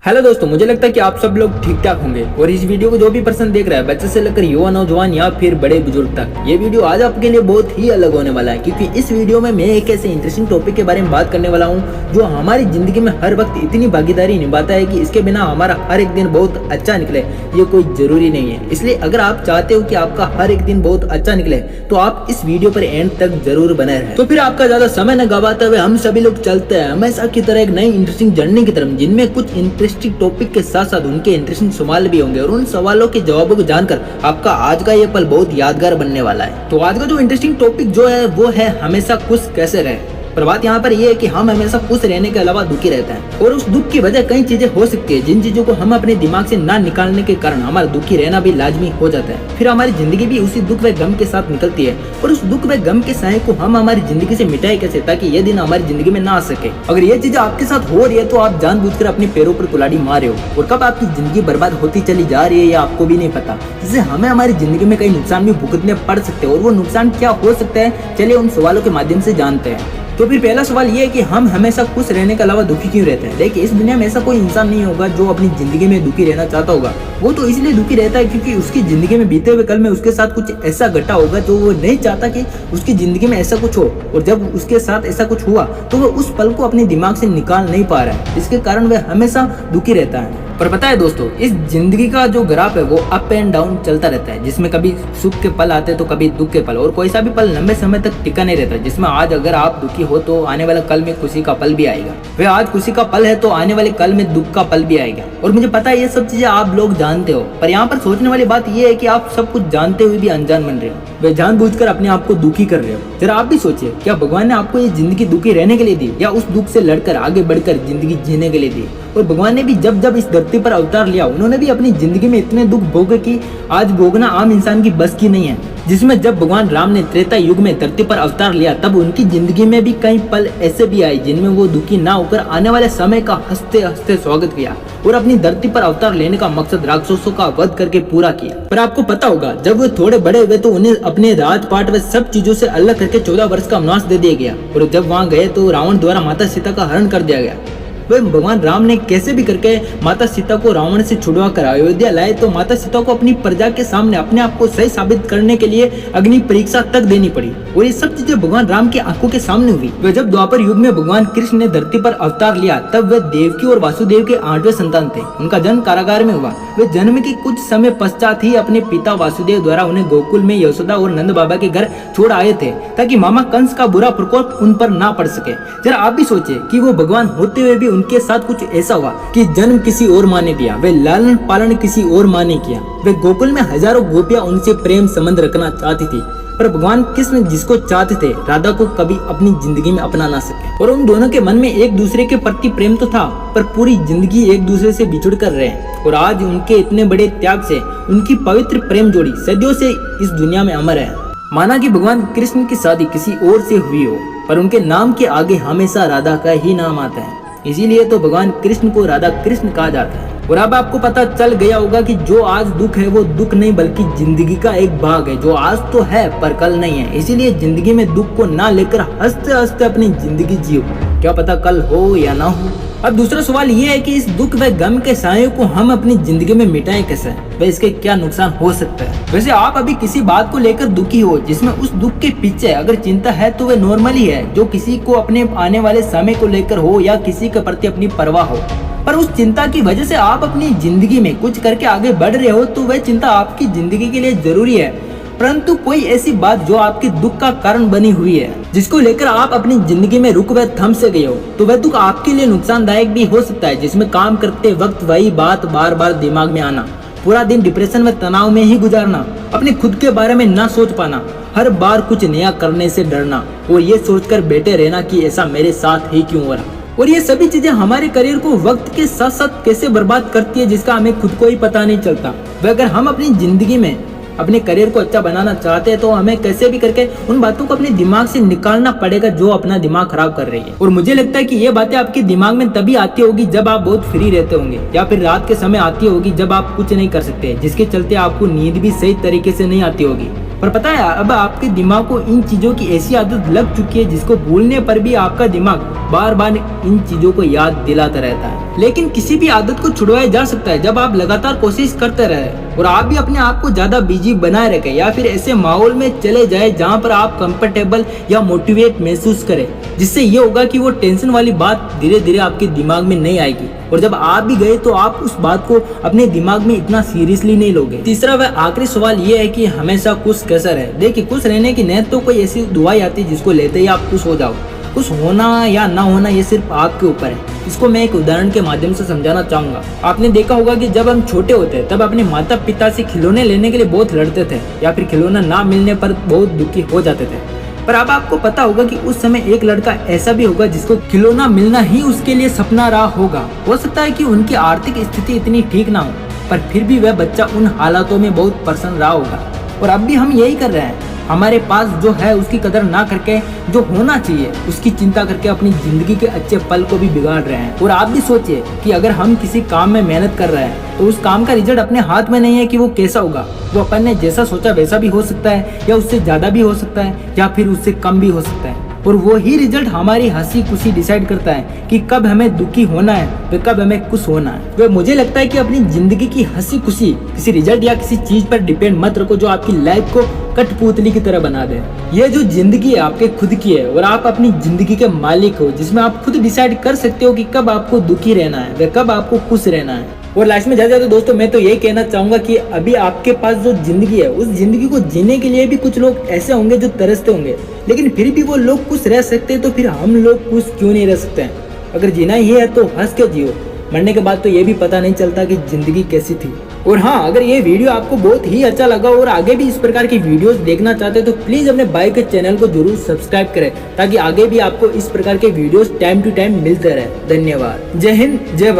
Hello दोस्तों, मुझे लगता है कि आप सब लोग ठीक ठाक होंगे और इस वीडियो को जो भी पर्सन देख रहा है, बच्चे से लेकर युवा नौजवान या फिर बड़े बुजुर्ग तक, ये वीडियो आज आपके लिए बहुत ही अलग होने वाला है। क्योंकि इस वीडियो में मैं एक ऐसे इंटरेस्टिंग टॉपिक के बारे में बात करने वाला हूँ जो हमारी जिंदगी में हर वक्त इतनी भागीदारी निभाता है कि इसके बिना हमारा हर एक दिन बहुत अच्छा निकले ये कोई जरूरी नहीं है। इसलिए अगर आप चाहते हो कि आपका हर एक दिन बहुत अच्छा निकले तो आप इस वीडियो पर एंड तक जरूर बने रहें। तो फिर आपका ज्यादा समय न गवाते हुए हम सभी लोग चलते हैं हमेशा की तरह एक नई इंटरेस्टिंग जर्नी की तरफ, जिनमें कुछ इंटरेस्टिंग टॉपिक के साथ साथ उनके इंटरेस्टिंग सवाल भी होंगे और उन सवालों के जवाबों को जानकर आपका आज का ये पल बहुत यादगार बनने वाला है। तो आज का जो इंटरेस्टिंग टॉपिक जो है वो है हमेशा खुश कैसे रहे। पर बात यहाँ पर ये है कि हम हमेशा खुश रहने के अलावा दुखी रहते हैं और उस दुख की वजह कई चीजें हो सकती है, जिन चीजों को हम अपने दिमाग से ना निकालने के कारण हमारा दुखी रहना भी लाजमी हो जाता है। फिर हमारी जिंदगी भी उसी दुख व गम के साथ निकलती है और उस दुख व गम के साए को हम हमारी जिंदगी से मिटाए कैसे, ताकि ये दिन हमारी जिंदगी में ना आ सके। अगर ये चीजें आपके साथ हो रही है तो आप जानबूझकर अपने पैरों पर कुल्हाड़ी मार रहे हो और कब आपकी जिंदगी बर्बाद होती चली जा रही है ये आपको भी नहीं पता, जिससे हमें हमारी जिंदगी में कई नुकसान भी भुगतने पड़ सकते हैं। और वो नुकसान क्या हो सकता है, चलिए उन सवालों के माध्यम से जानते हैं। तो फिर पहला सवाल ये है कि हम हमेशा खुश रहने के अलावा दुखी क्यों रहते हैं। देखिए, इस दुनिया में ऐसा कोई इंसान नहीं होगा जो अपनी जिंदगी में दुखी रहना चाहता होगा। वो तो इसलिए दुखी रहता है क्योंकि उसकी जिंदगी में बीते हुए कल में उसके साथ कुछ ऐसा घटा होगा जो वो नहीं चाहता कि उसकी जिंदगी में ऐसा कुछ हो, और जब उसके साथ ऐसा कुछ हुआ तो वो उस पल को अपने दिमाग से निकाल नहीं पा रहा है, इसके कारण वह हमेशा दुखी रहता है। पर पता है दोस्तों, इस जिंदगी का जो ग्राफ है वो अप एंड डाउन चलता रहता है, जिसमें कभी सुख के पल आते हैं तो कभी दुख के पल, और कोई सा भी पल लंबे समय तक टिका नहीं रहता। जिसमें आज अगर आप दुखी हो तो आने वाले कल में खुशी का पल भी आएगा, वह आज खुशी का पल है तो आने वाले कल में दुख का पल भी आएगा। और मुझे पता है ये सब चीजें आप लोग जानते हो, पर यहाँ पर सोचने वाली बात यह है कि आप सब कुछ जानते हुए भी अनजान बन रहे हो, वे जानबूझकर अपने आप को दुखी कर रहे हो। जरा आप भी सोचिए, क्या भगवान ने आपको ये जिंदगी दुखी रहने के लिए दी या उस दुख से लड़कर आगे बढ़कर जिंदगी जीने के लिए दी। और भगवान ने भी जब जब इस धरती पर अवतार लिया, उन्होंने भी अपनी जिंदगी में इतने दुख भोगे कि आज भोगना आम इंसान की बस की नहीं है। जिसमें जब भगवान राम ने त्रेता युग में धरती पर अवतार लिया तब उनकी जिंदगी में भी कई पल ऐसे भी आए जिनमें वो दुखी ना होकर आने वाले समय का हंसते हंसते स्वागत किया और अपनी धरती पर अवतार लेने का मकसद राक्षसों का वध करके पूरा किया। पर आपको पता होगा, जब वो थोड़े बड़े हुए तो उन्हें अपने राजपाट व सब चीजों से अलग करके 14 वर्ष का वनवास दे दिया गया, और जब वहाँ गए तो रावण द्वारा माता सीता का हरण कर दिया गया। वह भगवान राम ने कैसे भी करके माता सीता को रावण से छुड़वा कर अयोध्या लाए, तो माता सीता को अपनी प्रजा के सामने अपने आप को सही साबित करने के लिए अग्नि परीक्षा तक देनी पड़ी, और ये सब चीजें भगवान राम की आंखों के सामने हुई। वह जब द्वापर युग में भगवान कृष्ण ने धरती पर अवतार लिया तब वह देवकी और वासुदेव के 8वें संतान थे। उनका जन्म कारागार में हुआ। वे जन्म के कुछ समय पश्चात ही अपने पिता वासुदेव द्वारा उन्हें गोकुल में यशोदा और नंद बाबा के घर छोड़ आए थे, ताकि मामा कंस का बुरा प्रकोप उन पर ना पड़ सके। जरा आप भी सोचिए कि वो भगवान होते हुए भी उनके साथ कुछ ऐसा हुआ कि जन्म किसी और माँ ने दिया, वे लालन पालन किसी और माँ ने किया। वे गोकुल में हजारों गोपियां उनसे प्रेम संबंध रखना चाहती थी, पर भगवान कृष्ण जिसको चाहते थे राधा को कभी अपनी जिंदगी में अपना ना सके। और उन दोनों के मन में एक दूसरे के प्रति प्रेम तो था, पर पूरी जिंदगी एक दूसरे से बिछुड़ कर रहे। और आज उनके इतने बड़े त्याग से उनकी पवित्र प्रेम जोड़ी सदियों से इस दुनिया में अमर है। माना कि भगवान कृष्ण की शादी किसी और से हुई हो, पर उनके नाम के आगे हमेशा राधा का ही नाम आता है, इसीलिए तो भगवान कृष्ण को राधा कृष्ण कहा जाता है। और अब आपको पता चल गया होगा कि जो आज दुख है वो दुख नहीं बल्कि जिंदगी का एक भाग है, जो आज तो है पर कल नहीं है। इसीलिए जिंदगी में दुख को ना लेकर हंसते हंसते अपनी जिंदगी जियो, क्या पता कल हो या ना हो। अब दूसरा सवाल ये है कि इस दुख व गम के साये को हम अपनी जिंदगी में मिटाएं कैसे, व इसके क्या नुकसान हो सकता है। वैसे आप अभी किसी बात को लेकर दुखी हो जिसमें उस दुख के पीछे अगर चिंता है तो वह नॉर्मल ही है, जो किसी को अपने आने वाले समय को लेकर हो या किसी के प्रति अपनी परवाह हो। पर उस चिंता की वजह से आप अपनी जिंदगी में कुछ करके आगे बढ़ रहे हो तो वह चिंता आपकी जिंदगी के लिए जरूरी है। परंतु कोई ऐसी बात जो आपके दुख का कारण बनी हुई है, जिसको लेकर आप अपनी जिंदगी में रुक व थम से गए हो, तो वह दुख आपके लिए नुकसानदायक भी हो सकता है। जिसमें काम करते वक्त वही बात बार बार दिमाग में आना, पूरा दिन डिप्रेशन व तनाव में ही गुजारना, अपने खुद के बारे में ना सोच पाना, हर बार कुछ नया करने से डरना और ये सोचकर बैठे रहना कि ऐसा मेरे साथ ही क्यों हो रहा। और ये सभी चीजें हमारे करियर को वक्त के साथ साथ कैसे बर्बाद करती है जिसका हमें खुद को ही पता नहीं चलता। वह अगर हम अपनी जिंदगी में अपने करियर को अच्छा बनाना चाहते हैं तो हमें कैसे भी करके उन बातों को अपने दिमाग से निकालना पड़ेगा जो अपना दिमाग खराब कर रही है। और मुझे लगता है कि ये बातें आपके दिमाग में तभी आती होगी जब आप बहुत फ्री रहते होंगे, या फिर रात के समय आती होगी जब आप कुछ नहीं कर सकते, जिसके चलते आपको नींद भी सही तरीके से नहीं आती होगी। और पता है अब आपके दिमाग को इन चीजों की ऐसी आदत लग चुकी है जिसको भूलने पर भी आपका दिमाग बार बार इन चीजों को याद दिलाता रहता है। लेकिन किसी भी आदत को छुड़वाया जा सकता है जब आप लगातार कोशिश करते रहे और आप भी अपने आप को ज्यादा बिजी बनाए रखें या फिर ऐसे माहौल में चले जाए जहां पर आप कंफर्टेबल या मोटिवेट महसूस करें, जिससे ये होगा कि वो टेंशन वाली बात धीरे धीरे आपके दिमाग में नहीं आएगी और जब आप भी गए तो आप उस बात को अपने दिमाग में इतना सीरियसली नहीं लोगे। तीसरा व आखिरी सवाल ये है कि हमेशा खुश कैसा रहे। देखिए, खुश रहने की नहीं तो कोई ऐसी दुआई आती है जिसको लेते ही आप खुश हो जाओ। खुश होना या ना होना ये सिर्फ आपके ऊपर है। इसको मैं एक उदाहरण के माध्यम से समझाना चाहूंगा। आपने देखा होगा कि जब हम छोटे होते हैं तब अपने माता पिता से खिलौने लेने के लिए बहुत लड़ते थे या फिर खिलौना ना मिलने पर बहुत दुखी हो जाते थे। पर अब आपको पता होगा कि उस समय एक लड़का ऐसा भी होगा जिसको खिलौना मिलना ही उसके लिए सपना रहा होगा। हो सकता है कि उनकी आर्थिक स्थिति इतनी ठीक ना हो, पर फिर भी वह बच्चा उन हालातों में बहुत प्रसन्न रहा होगा। और अब भी हम यही कर रहे हैं। हमारे पास जो है उसकी कदर ना करके जो होना चाहिए उसकी चिंता करके अपनी जिंदगी के अच्छे पल को भी बिगाड़ रहे हैं। और आप भी सोचिए कि अगर हम किसी काम में मेहनत कर रहे हैं तो उस काम का रिजल्ट अपने हाथ में नहीं है कि वो कैसा होगा। वो अपन ने जैसा सोचा वैसा भी हो सकता है या उससे ज्यादा भी हो सकता है या फिर उससे कम भी हो सकता है। और वो ही रिजल्ट हमारी हंसी खुशी डिसाइड करता है कि कब हमें दुखी होना है व कब हमें खुश होना है। तो मुझे लगता है कि अपनी जिंदगी की हंसी खुशी किसी रिजल्ट या किसी चीज पर डिपेंड मत रखो जो आपकी लाइफ को कठपुतली की तरह बना दे। ये जो जिंदगी है आपके खुद की है और आप अपनी जिंदगी के मालिक हो, जिसमें आप खुद डिसाइड कर सकते हो कि कब आपको दुखी रहना है व कब आपको खुश रहना है। और लास्ट में जाते दोस्तों मैं तो यही कहना चाहूंगा कि अभी आपके पास जो जिंदगी है उस जिंदगी को जीने के लिए भी कुछ लोग ऐसे होंगे जो तरसते होंगे, लेकिन फिर भी वो लोग खुश रह सकते हैं। तो फिर हम लोग खुश क्यों नहीं रह सकते हैं? अगर जीना ही है तो हंस के जियो। मरने के बाद तो ये भी पता नहीं चलता कि जिंदगी कैसी थी। और हाँ, अगर ये वीडियो आपको बहुत ही अच्छा लगा और आगे भी इस प्रकार की वीडियोस देखना चाहते हैं तो प्लीज अपने भाई के चैनल को जरूर सब्सक्राइब करें ताकि आगे भी आपको इस प्रकार के वीडियोस टाइम टू टाइम मिलते रहे। धन्यवाद। जय हिंद, जय भारत।